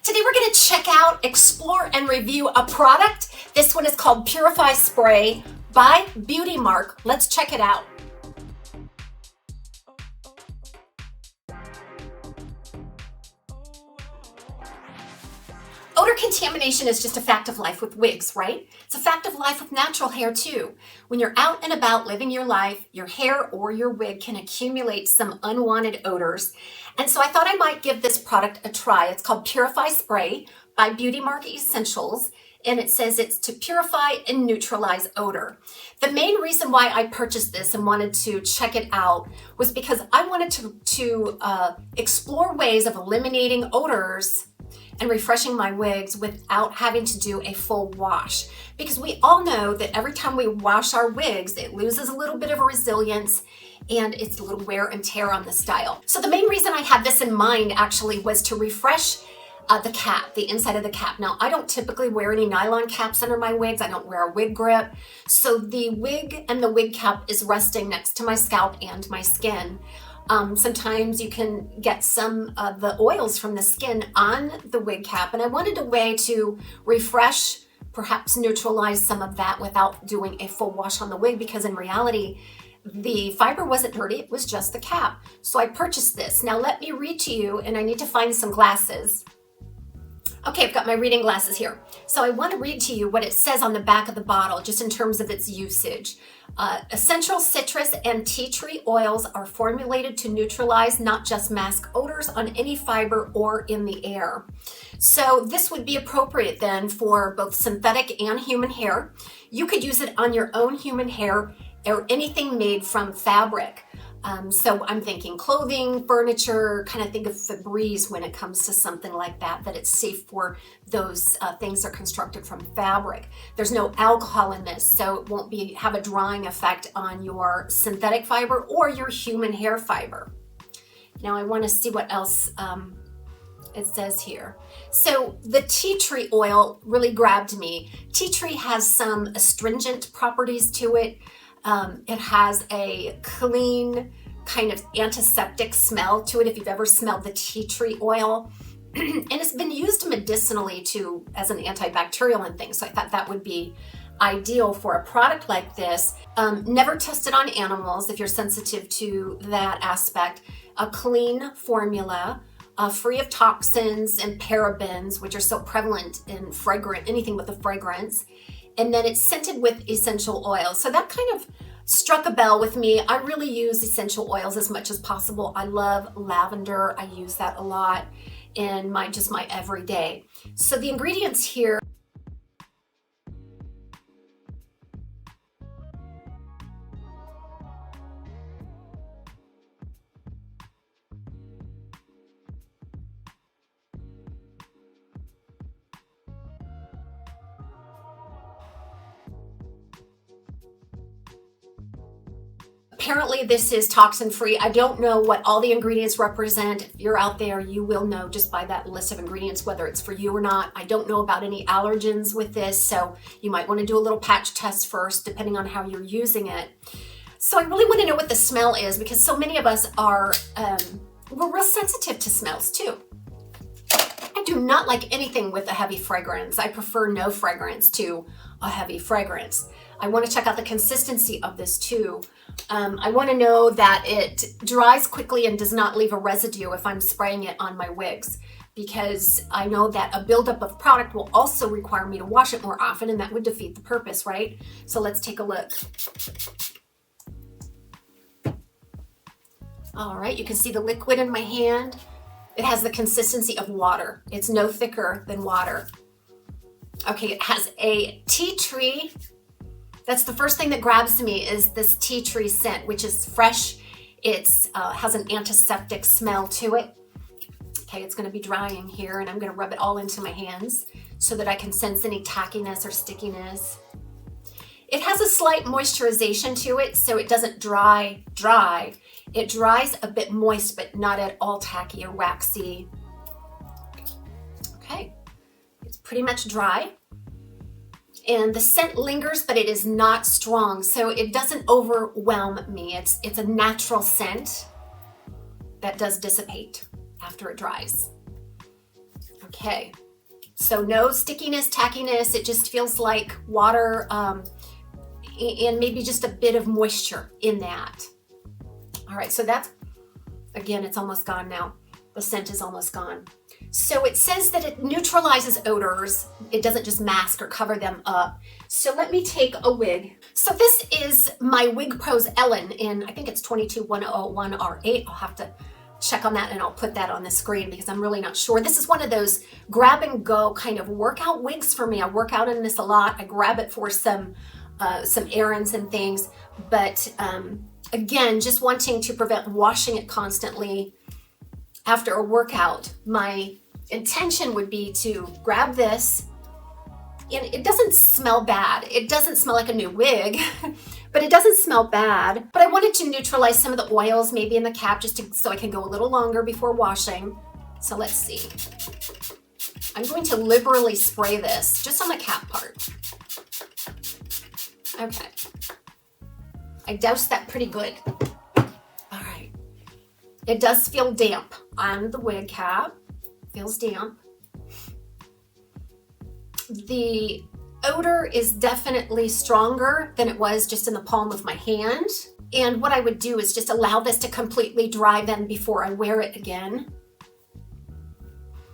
Today we're going to check out, explore, and review a product. This one is called Purify Spray by Beautimark. Let's check it out. Odor contamination is just a fact of life with wigs, right? It's a fact of life with natural hair too. When you're out and about living your life, your hair or your wig can accumulate some unwanted odors. And so I thought I might give this product a try. It's called Purify Spray by Beautimark Essentials, and it says it's to purify and neutralize odor. The main reason why I purchased this and wanted to check it out was because I wanted to explore ways of eliminating odors and refreshing my wigs without having to do a full wash. Because we all know that every time we wash our wigs, it loses a little bit of resilience and it's a little wear and tear on the style. So the main reason I had this in mind actually was to refresh the cap, the inside of the cap. Now, I don't typically wear any nylon caps under my wigs. I don't wear a wig grip. So the wig and the wig cap is resting next to my scalp and my skin. Sometimes you can get some of the oils from the skin on the wig cap, and I wanted a way to refresh, perhaps neutralize some of that without doing a full wash on the wig, because in reality, the fiber wasn't dirty, it was just the cap. So I purchased this. Now let me read to you, and I need to find some glasses. Okay, I've got my reading glasses here. So I want to read to you what it says on the back of the bottle, just in terms of its usage. Essential citrus and tea tree oils are formulated to neutralize, not just mask odors on any fiber or in the air. So this would be appropriate then for both synthetic and human hair. You could use it on your own human hair or anything made from fabric. So I'm thinking clothing, furniture, kind of think of Febreze when it comes to something like that, that it's safe for those things that are constructed from fabric. There's no alcohol in this, so it won't have a drying effect on your synthetic fiber or your human hair fiber. Now I want to see what else it says here. So the tea tree oil really grabbed me. Tea tree has some astringent properties to it. It has a clean kind of antiseptic smell to it if you've ever smelled the tea tree oil. And it's been used medicinally as an antibacterial and things. So I thought that would be ideal for a product like this. Never tested on animals if you're sensitive to that aspect. A clean formula, free of toxins and parabens, which are so prevalent in anything with a fragrance. And then it's scented with essential oils. So that kind of struck a bell with me. I really use essential oils as much as possible. I love lavender. I use that a lot in my everyday. So the ingredients here. Apparently this is toxin free. I don't know what all the ingredients represent. If you're out there, you will know just by that list of ingredients whether it's for you or not. I don't know about any allergens with this, so you might want to do a little patch test first depending on how you're using it. So I really want to know what the smell is, because so many of us are, we're real sensitive to smells too. I do not like anything with a heavy fragrance. I prefer no fragrance to a heavy fragrance. I want to check out the consistency of this too. I want to know that it dries quickly and does not leave a residue if I'm spraying it on my wigs, because I know that a buildup of product will also require me to wash it more often, and that would defeat the purpose, right? So let's take a look. All right, you can see the liquid in my hand. It has the consistency of water. It's no thicker than water. Okay, it has a tea tree. That's the first thing that grabs me, is this tea tree scent, which is fresh. It's has an antiseptic smell to it. Okay, it's going to be drying here, and I'm going to rub it all into my hands so that I can sense any tackiness or stickiness. It has a slight moisturization to it, so it doesn't dry. It dries a bit moist, but not at all tacky or waxy. Okay, it's pretty much dry. And the scent lingers, but it is not strong, so it doesn't overwhelm me. It's a natural scent that does dissipate after it dries. Okay, so no stickiness, tackiness. It just feels like water and maybe just a bit of moisture in that. All right, so that's, again, it's almost gone now. The scent is almost gone. So it says that it neutralizes odors. It doesn't just mask or cover them up. So let me take a wig. So this is my Wig Pro's Ellen in, I think it's 22101R8. I'll have to check on that and I'll put that on the screen because I'm really not sure. This is one of those grab and go kind of workout wigs for me. I work out in this a lot. I grab it for some errands and things. But again, just wanting to prevent washing it constantly after a workout, my intention would be to grab this, and it doesn't smell bad. It doesn't smell like a new wig, but it doesn't smell bad. But I wanted to neutralize some of the oils maybe in the cap just so I can go a little longer before washing. So let's see. I'm going to liberally spray this just on the cap part. Okay. I doused that pretty good. It does feel damp on the wig cap. Feels damp. The odor is definitely stronger than it was just in the palm of my hand. And what I would do is just allow this to completely dry then before I wear it again.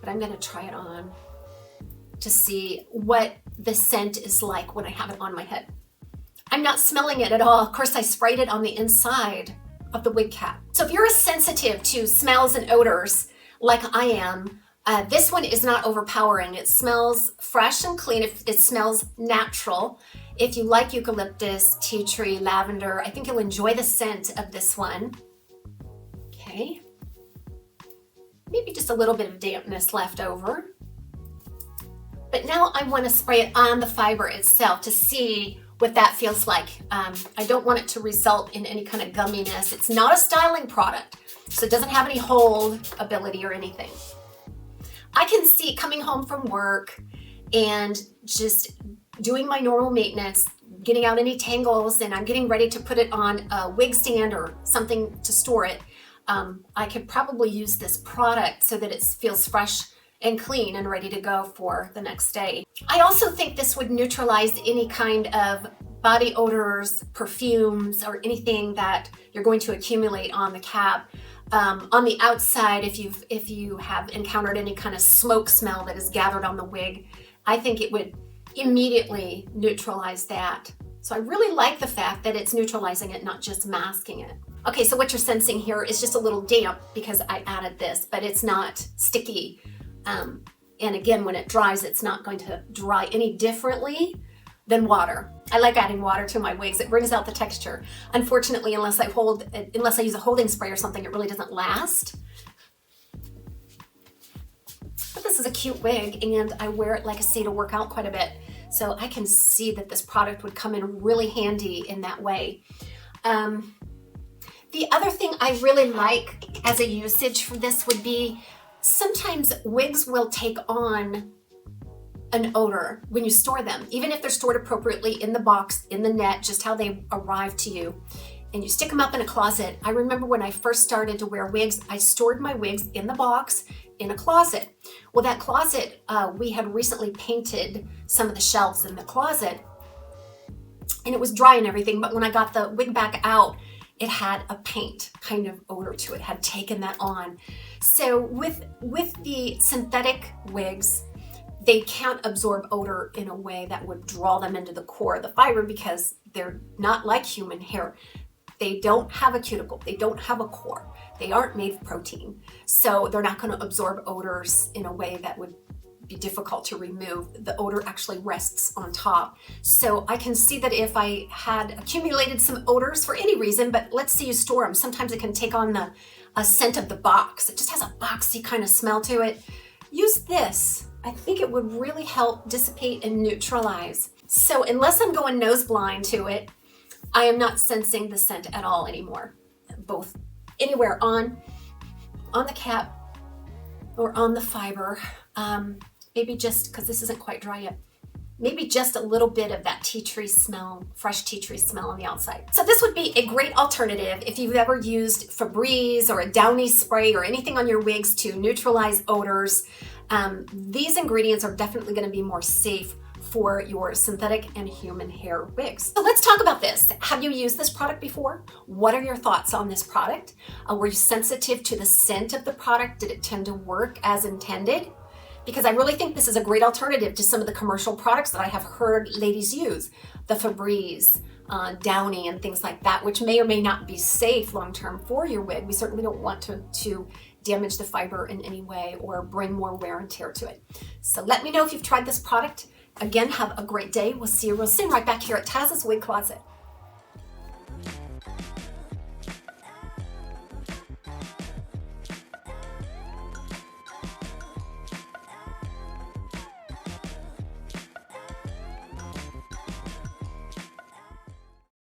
But I'm gonna try it on to see what the scent is like when I have it on my head. I'm not smelling it at all. Of course, I sprayed it on the inside of the wig cap. So if you're sensitive to smells and odors like I am, this one is not overpowering. It smells fresh and clean. It smells natural. If you like eucalyptus, tea tree, lavender, I think you'll enjoy the scent of this one. Okay. Maybe just a little bit of dampness left over. But now I want to spray it on the fiber itself to see what that feels like. I don't want it to result in any kind of gumminess. It's not a styling product, so it doesn't have any hold ability or anything. I can see coming home from work and just doing my normal maintenance, getting out any tangles, and I'm getting ready to put it on a wig stand or something to store it. I could probably use this product so that it feels fresh and clean and ready to go for the next day. I also think this would neutralize any kind of body odors, perfumes, or anything that you're going to accumulate on the cap. On the outside, if you have encountered any kind of smoke smell that is gathered on the wig, I think it would immediately neutralize that. So I really like the fact that it's neutralizing it, not just masking it. Okay, so what you're sensing here is just a little damp because I added this, but it's not sticky. And again, when it dries, it's not going to dry any differently than water. I like adding water to my wigs. It brings out the texture. Unfortunately, unless I use a holding spray or something, it really doesn't last. But this is a cute wig, and I wear it, like I say, to work out quite a bit. So I can see that this product would come in really handy in that way. The other thing I really like as a usage for this would be sometimes wigs will take on an odor when you store them, even if they're stored appropriately in the box, in the net, just how they arrive to you, and you stick them up in a closet. I remember when I first started to wear wigs, I stored my wigs in the box in a closet. Well, that closet, we had recently painted some of the shelves in the closet, and it was dry and everything, but when I got the wig back out, it had a paint kind of odor to it, had taken that on. So with the synthetic wigs, they can't absorb odor in a way that would draw them into the core of the fiber because they're not like human hair. They don't have a cuticle, they don't have a core, they aren't made of protein. So they're not gonna absorb odors in a way that would be difficult to remove. The odor actually rests on top. So I can see that if I had accumulated some odors for any reason, but let's say you store them, sometimes it can take on a scent of the box. It just has a boxy kind of smell to it. Use this. I think it would really help dissipate and neutralize. So unless I'm going nose blind to it, I am not sensing the scent at all anymore. Both anywhere on the cap or on the fiber. Maybe just, because this isn't quite dry yet, maybe just a little bit of that tea tree smell, fresh tea tree smell on the outside. So this would be a great alternative if you've ever used Febreze or a Downy spray or anything on your wigs to neutralize odors. These ingredients are definitely going to be more safe for your synthetic and human hair wigs. So let's talk about this. Have you used this product before? What are your thoughts on this product? Were you sensitive to the scent of the product? Did it tend to work as intended? Because I really think this is a great alternative to some of the commercial products that I have heard ladies use, the Febreze, Downy, and things like that, which may or may not be safe long-term for your wig. We certainly don't want to damage the fiber in any way or bring more wear and tear to it. So let me know if you've tried this product. Again, have a great day. We'll see you real soon right back here at Taz's Wig Closet.